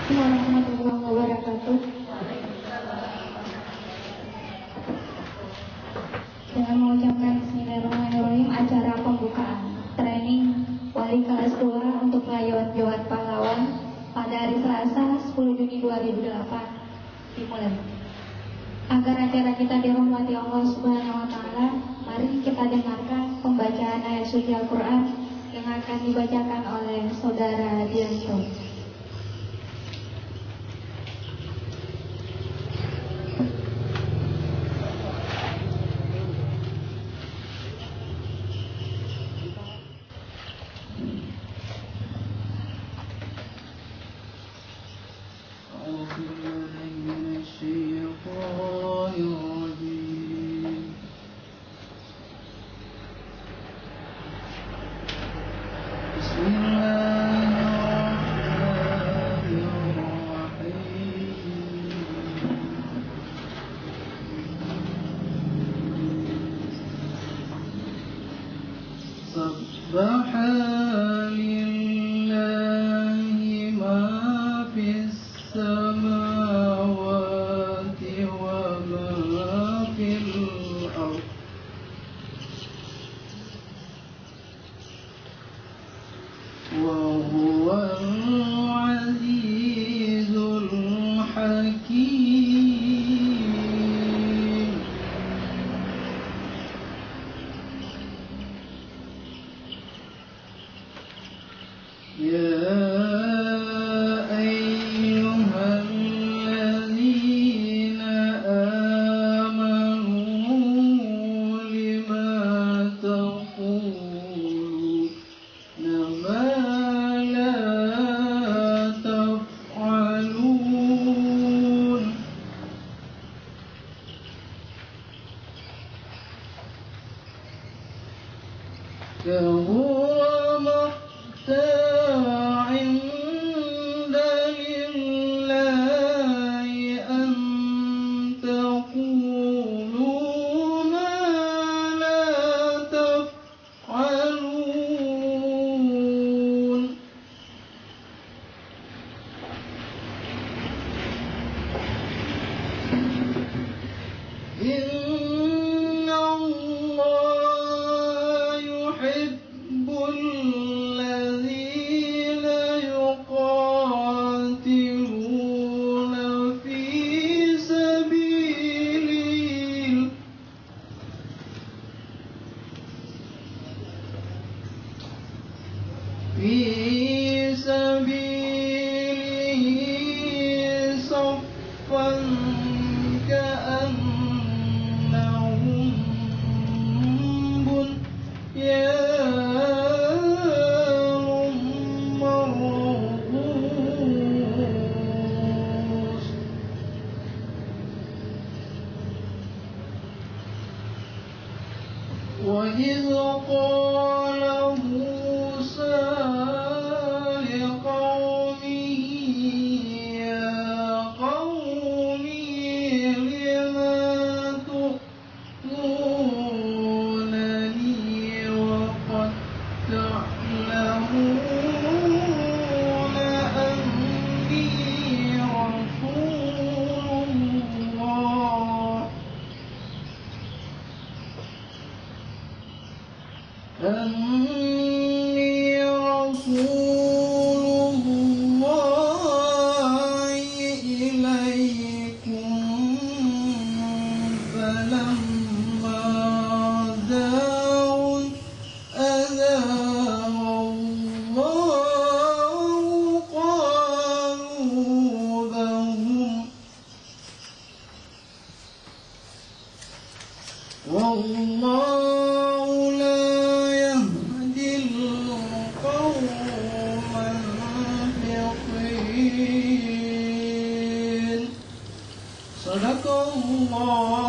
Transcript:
Warahmatullahi wabarakatuh. Dengan mengucapkan Bismillahirrahmanirrahim, acara pembukaan training wali kelas 2 untuk pelayanan Jawa Pahlawan pada hari Selasa 10 Juni 2008 dimulai. Agar acara kita dirahmati Allah Subhanahu wa taala, mari kita dengarkan pembacaan ayat suci Al-Qur'an yang akan dibacakan oleh Saudara Dianto. سبح لله ما في السماوات وما في الأرض وهو العزيز الحكيم. يا أيها الذين آمنوا لما تقولون ما لا تفعلون. كبر مقتا عند لله أن تقولوا ما لا تفعلون. إن الله يحب الذين يقاتلون في سبيله صفا كأنهم بنيان مرصوص. وإذ قال موسى لقومه يا قوم لم تؤذونني وقد تعلمون أني رسول الله إليكم. فلما زاغوا أزاغ الله قلوبهم والله لا يهدي القوم الفاسقين. صدق الله